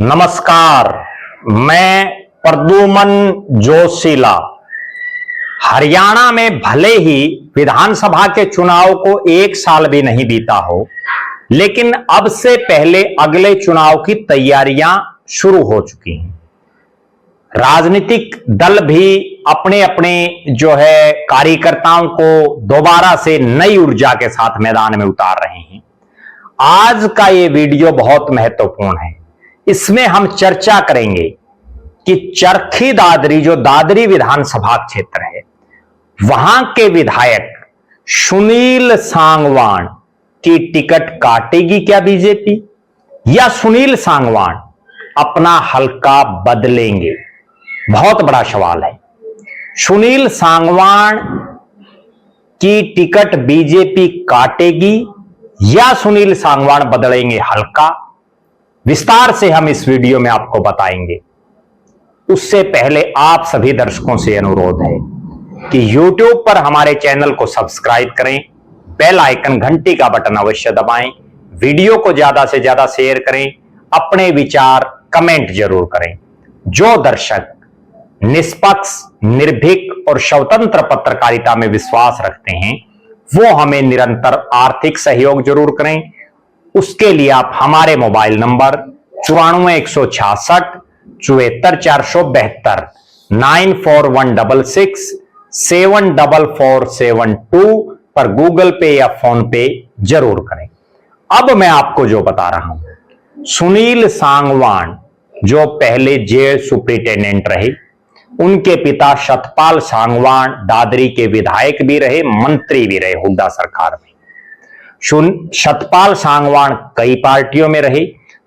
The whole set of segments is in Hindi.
नमस्कार, मैं प्रद्युमन जोशीला। हरियाणा में भले ही विधानसभा के चुनाव को 1 साल भी नहीं बीता हो, लेकिन अब से पहले अगले चुनाव की तैयारियां शुरू हो चुकी हैं। राजनीतिक दल भी अपने अपने कार्यकर्ताओं को दोबारा से नई ऊर्जा के साथ मैदान में उतार रहे हैं। आज का ये वीडियो बहुत महत्वपूर्ण है। इसमें हम चर्चा करेंगे कि चरखी दादरी, जो दादरी विधानसभा क्षेत्र है, वहां के विधायक सुनील सांगवान की टिकट काटेगी क्या बीजेपी, या सुनील सांगवान अपना हलका बदलेंगे? बहुत बड़ा सवाल है। सुनील सांगवान की टिकट बीजेपी काटेगी या सुनील सांगवान बदलेंगे हलका? विस्तार से हम इस वीडियो में आपको बताएंगे। उससे पहले आप सभी दर्शकों से अनुरोध है कि YouTube पर हमारे चैनल को सब्सक्राइब करें, बेल आइकन घंटी का बटन अवश्य दबाएं, वीडियो को ज्यादा से ज्यादा शेयर करें, अपने विचार कमेंट जरूर करें। जो दर्शक निष्पक्ष, निर्भीक और स्वतंत्र पत्रकारिता में विश्वास रखते हैं, वो हमें निरंतर आर्थिक सहयोग जरूर करें। उसके लिए आप हमारे मोबाइल नंबर 94 166 74 472 94166 74472 पर गूगल पे या फोन पे जरूर करें। अब मैं आपको जो बता रहा हूं, सुनील सांगवान जो पहले जेल सुप्रिंटेंडेंट रहे, उनके पिता सतपाल सांगवान दादरी के विधायक भी रहे, मंत्री भी रहे हुड्डा सरकार में। सतपाल सांगवान कई पार्टियों में रहे।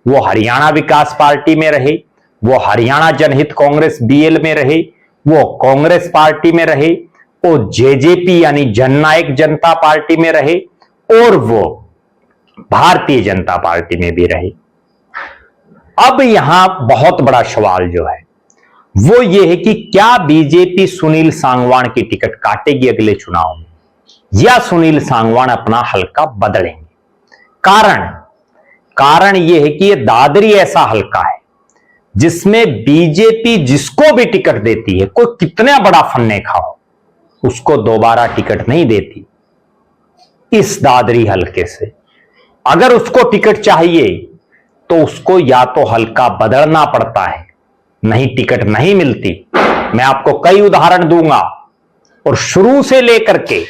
वो हरियाणा विकास पार्टी में रहे, वो हरियाणा जनहित कांग्रेस बीएल में रहे, वो कांग्रेस पार्टी में रहे, वो जेजेपी यानी जननायक जनता पार्टी में रहे, और वो भारतीय जनता पार्टी में भी रहे। अब यहां बहुत बड़ा सवाल जो है वो ये है कि क्या बीजेपी सुनील सांगवान की टिकट काटेगी अगले चुनाव में, या सुनील सांगवान अपना हलका बदलेंगे? कारण यह है कि यह दादरी ऐसा हलका है जिसमें बीजेपी जिसको भी टिकट देती है, कोई कितना बड़ा फन्ने खाओ, उसको दोबारा टिकट नहीं देती। इस दादरी हलके से अगर उसको टिकट चाहिए तो उसको या तो हलका बदलना पड़ता है, नहीं टिकट नहीं मिलती। मैं आपको कई उदाहरण दूंगा, और शुरू से लेकर के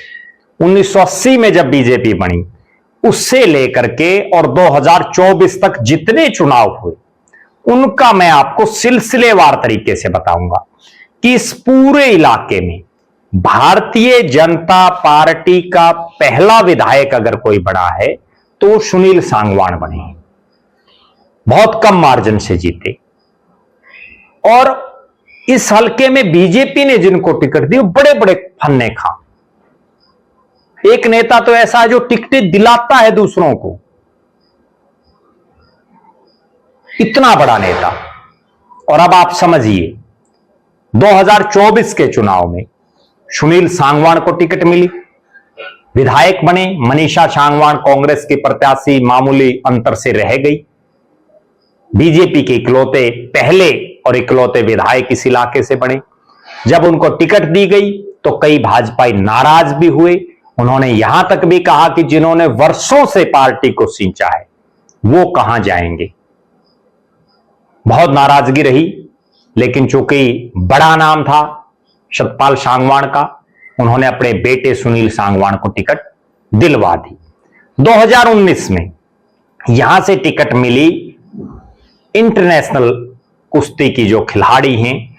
1980 में जब बीजेपी बनी, उससे लेकर के और 2024 तक जितने चुनाव हुए, उनका मैं आपको सिलसिलेवार तरीके से बताऊंगा कि इस पूरे इलाके में भारतीय जनता पार्टी का पहला विधायक अगर कोई बड़ा है तो सुनील सांगवान बने। बहुत कम मार्जिन से जीते। और इस हलके में बीजेपी ने जिनको टिकट दी, बड़े बड़े फन्ने खा। एक नेता तो ऐसा है जो टिकटें दिलाता है दूसरों को, इतना बड़ा नेता। और अब आप समझिए, 2024 के चुनाव में सुनील सांगवान को टिकट मिली, विधायक बने। मनीषा सांगवान कांग्रेस की प्रत्याशी मामूली अंतर से रह गई। बीजेपी के इकलौते पहले और इकलौते विधायक इस इलाके से बने। जब उनको टिकट दी गई तो कई भाजपाई नाराज भी हुए। उन्होंने यहां तक भी कहा कि जिन्होंने वर्षों से पार्टी को सींचा है वो कहां जाएंगे। बहुत नाराजगी रही, लेकिन चूंकि बड़ा नाम था सतपाल सांगवान का, उन्होंने अपने बेटे सुनील सांगवान को टिकट दिलवा दी। 2019 में यहां से टिकट मिली इंटरनेशनल कुश्ती की जो खिलाड़ी हैं,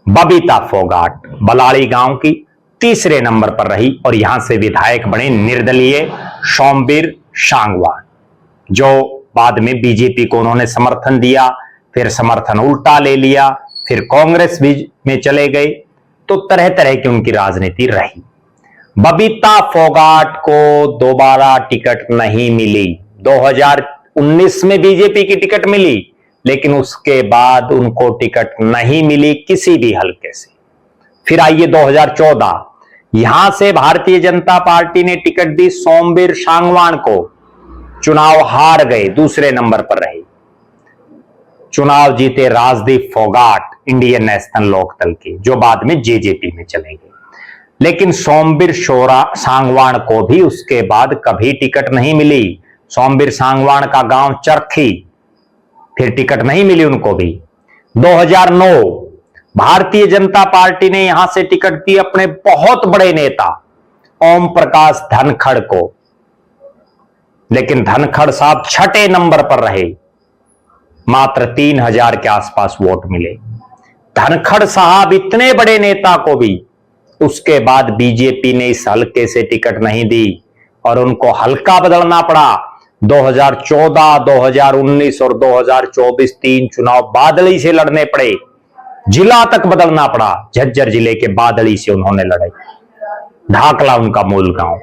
बबीता फोगाट, बलाड़ी गांव की, तीसरे नंबर पर रही, और यहां से विधायक बने निर्दलीय सोमवीर सांगवान, जो बाद में बीजेपी को उन्होंने समर्थन दिया, फिर समर्थन उल्टा ले लिया, फिर कांग्रेस भी में चले गए। तो तरह तरह की उनकी राजनीति रही। बबीता फोगाट को दोबारा टिकट नहीं मिली। 2019 में बीजेपी की टिकट मिली, लेकिन उसके बाद उनको टिकट नहीं मिली किसी भी हलके से। फिर आइए 2014, यहां से भारतीय जनता पार्टी ने टिकट दी सोमवीर सांगवान को, चुनाव हार गए, दूसरे नंबर पर रहे। चुनाव जीते राजदीप फोगाट इंडियन नेशनल लोकदल के, जो बाद में जेजेपी में चले गए। लेकिन सोमवीर सांगवान को भी उसके बाद कभी टिकट नहीं मिली। सोमवीर सांगवान का गांव चरखी, फिर टिकट नहीं मिली उनको भी। 2009 भारतीय जनता पार्टी ने यहां से टिकट दी अपने बहुत बड़े नेता ओम प्रकाश धनखड़ को, लेकिन धनखड़ साहब छठे नंबर पर रहे, मात्र 3000 के आसपास वोट मिले। धनखड़ साहब इतने बड़े नेता को भी उसके बाद बीजेपी ने इस हल्के से टिकट नहीं दी और उनको हल्का बदलना पड़ा। 2014, 2019 और 2024 तीन चुनाव बादली से लड़ने पड़े, जिला तक बदलना पड़ा। झज्जर जिले के बादली से उन्होंने लड़ाई, ढाकला उनका मूल गांव।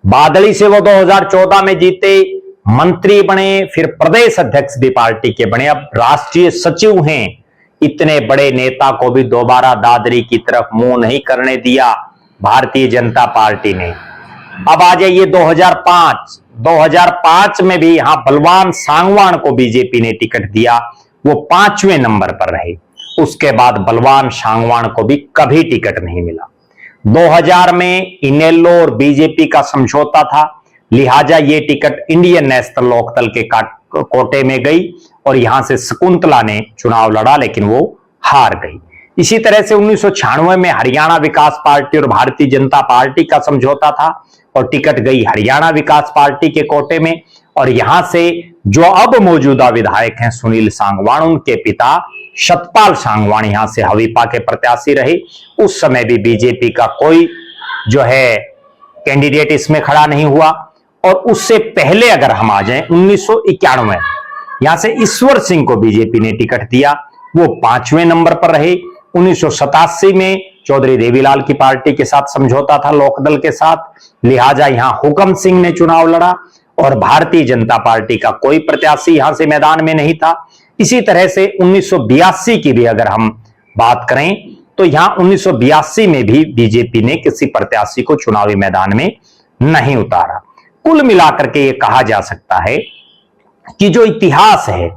बादली से वो 2014 में जीते, मंत्री बने, फिर प्रदेश अध्यक्ष भी पार्टी के बने, अब राष्ट्रीय सचिव हैं। इतने बड़े नेता को भी दोबारा दादरी की तरफ मुंह नहीं करने दिया भारतीय जनता पार्टी ने। अब आ जाइए 2005 में भी यहां बलवान सांगवान को बीजेपी ने टिकट दिया, वो 5वें नंबर पर रहे। उसके बाद बलवान सांगवान को भी कभी टिकट नहीं मिला। 2000 में इनेलो और बीजेपी का समझौता था, लिहाजा ये टिकट इंडियन नेशनल लोकदल के कोटे में गई और यहां से शकुंतला ने चुनाव लड़ा, लेकिन वो हार गई। इसी तरह से 1996 में हरियाणा विकास पार्टी और भारतीय जनता पार्टी का समझौता था और टिकट गई हरियाणा विकास पार्टी के कोटे में। और यहां से जो अब मौजूदा विधायक हैं सुनील सांगवान, उनके पिता सतपाल सांगवान यहां से हवीपा के प्रत्याशी रहे। उस समय भी बीजेपी का कोई जो है कैंडिडेट इसमें खड़ा नहीं हुआ। और उससे पहले अगर हम आ जाएं 1991, यहां से ईश्वर सिंह को बीजेपी ने टिकट दिया, वो 5वें नंबर पर रहे। 1987 में चौधरी देवीलाल की पार्टी के साथ समझौता था लोकदल के साथ, लिहाजा यहां हुकम सिंह ने चुनाव लड़ा और भारतीय जनता पार्टी का कोई प्रत्याशी यहां से मैदान में नहीं था। इसी तरह से 1982 की भी अगर हम बात करें तो यहां 1982 में भी बीजेपी ने किसी प्रत्याशी को चुनावी मैदान में नहीं उतारा। कुल मिलाकर के ये कहा जा सकता है कि जो इतिहास है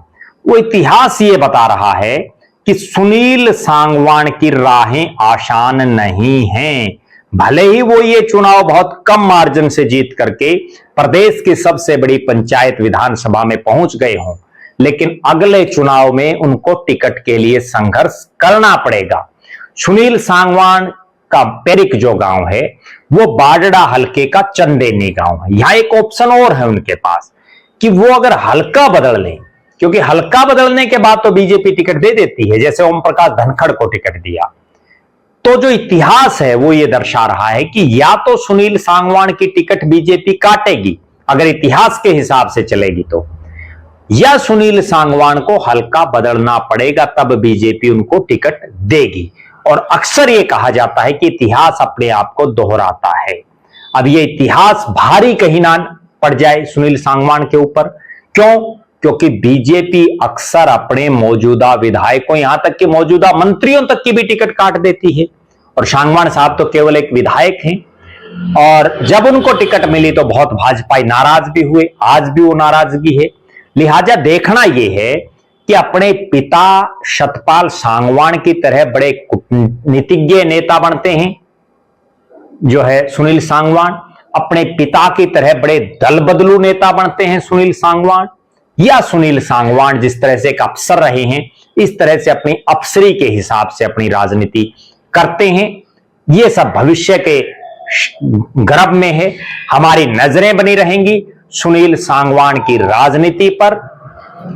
वो इतिहास ये बता रहा है कि सुनील सांगवान की राहें आसान नहीं हैं। भले ही वो ये चुनाव बहुत कम मार्जिन से जीत करके प्रदेश की सबसे बड़ी पंचायत विधानसभा में पहुंच गए हों, लेकिन अगले चुनाव में उनको टिकट के लिए संघर्ष करना पड़ेगा। सुनील सांगवान का पेरिक जो गांव है वो बाडड़ा हल्के का चंदेनी गांव है। यहां एक ऑप्शन और है उनके पास कि वो अगर हल्का बदल लें, क्योंकि हल्का बदलने के बाद तो बीजेपी टिकट दे देती है, जैसे ओम प्रकाश धनखड़ को टिकट दिया। तो जो इतिहास है वो ये दर्शा रहा है कि या तो सुनील सांगवान की टिकट बीजेपी काटेगी अगर इतिहास के हिसाब से चलेगी तो, या सुनील सांगवान को हल्का बदलना पड़ेगा तब बीजेपी उनको टिकट देगी। और अक्सर ये कहा जाता है कि इतिहास अपने आप को दोहराता है। अब ये इतिहास भारी कहीं ना पड़ जाए सुनील सांगवान के ऊपर। क्यों? क्योंकि बीजेपी अक्सर अपने मौजूदा विधायकों, यहां तक कि मौजूदा मंत्रियों तक की भी टिकट काट देती है। और सांगवान साहब तो केवल एक विधायक हैं, और जब उनको टिकट मिली तो बहुत भाजपाई नाराज भी हुए, आज भी वो नाराजगी है। लिहाजा देखना यह है कि अपने पिता सतपाल सांगवान की तरह बड़े कूटनीतिज्ञ नेता बनते हैं जो है सुनील सांगवान, अपने पिता की तरह बड़े दल बदलू नेता बनते हैं सुनील सांगवान, या सुनील सांगवान जिस तरह से एक अफसर रहे हैं इस तरह से अपनी अफसरी के हिसाब से अपनी राजनीति करते हैं। ये सब भविष्य के गर्भ में है। हमारी नजरें बनी रहेंगी सुनील सांगवान की राजनीति पर।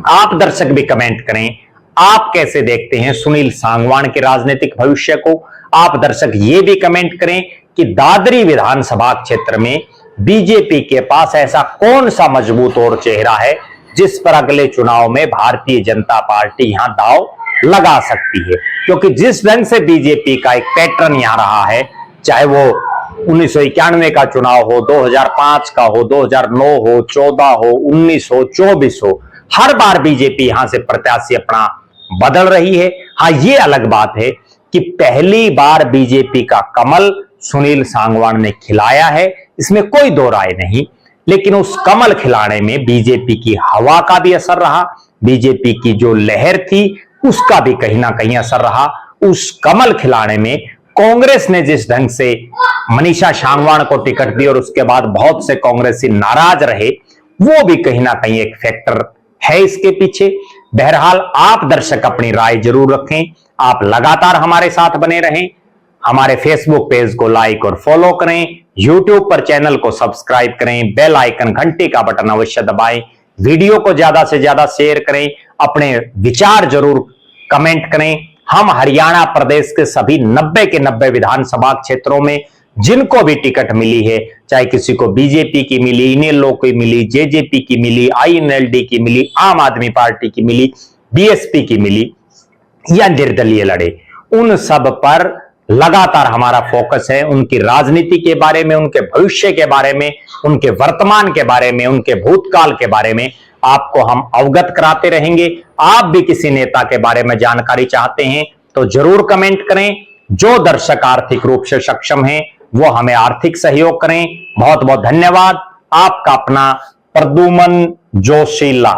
आप दर्शक भी कमेंट करें, आप कैसे देखते हैं सुनील सांगवान के राजनीतिक भविष्य को। आप दर्शक ये भी कमेंट करें कि दादरी विधानसभा क्षेत्र में बीजेपी के पास ऐसा कौन सा मजबूत और चेहरा है जिस पर अगले चुनाव में भारतीय जनता पार्टी यहां दांव लगा सकती है। क्योंकि जिस ढंग से बीजेपी का एक पैटर्न यहां रहा है, चाहे वो 1991 का चुनाव हो, 2005 का हो, 2009 हो, 14 हो, 19 हो, 24 हो, हर बार बीजेपी यहां से प्रत्याशी अपना बदल रही है। हाँ, ये अलग बात है कि पहली बार बीजेपी का कमल सुनील सांगवान ने खिलाया है, इसमें कोई दो राय नहीं। लेकिन उस कमल खिलाने में बीजेपी की हवा का भी असर रहा, बीजेपी की जो लहर थी उसका भी कहीं ना कहीं असर रहा। उस कमल खिलाने में कांग्रेस ने जिस ढंग से मनीषा सांगवान को टिकट दी और उसके बाद बहुत से कांग्रेसी नाराज रहे, वो भी कहीं ना कहीं एक फैक्टर है इसके पीछे। बहरहाल आप दर्शक अपनी राय जरूर रखें, आप लगातार हमारे साथ बने रहें। हमारे फेसबुक पेज को लाइक और फॉलो करें, यूट्यूब पर चैनल को सब्सक्राइब करें, बेल आइकन घंटी का बटन अवश्य दबाएं, वीडियो को ज्यादा से ज्यादा शेयर करें, अपने विचार जरूर कमेंट करें। हम हरियाणा प्रदेश के सभी 90 के 90 विधानसभा क्षेत्रों में जिनको भी टिकट मिली है, चाहे किसी को बीजेपी की मिली, इनेलो की मिली, जेजेपी की मिली, आईएनएलडी की मिली, आम आदमी पार्टी की मिली, बीएसपी की मिली या निर्दलीय लड़े, उन सब पर लगातार हमारा फोकस है। उनकी राजनीति के बारे में, उनके भविष्य के बारे में, उनके वर्तमान के बारे में, उनके भूतकाल के बारे में आपको हम अवगत कराते रहेंगे। आप भी किसी नेता के बारे में जानकारी चाहते हैं तो जरूर कमेंट करें। जो दर्शक आर्थिक रूप से सक्षम हैं वो हमें आर्थिक सहयोग करें। बहुत बहुत धन्यवाद। आपका अपना प्रद्युमन जोशीला।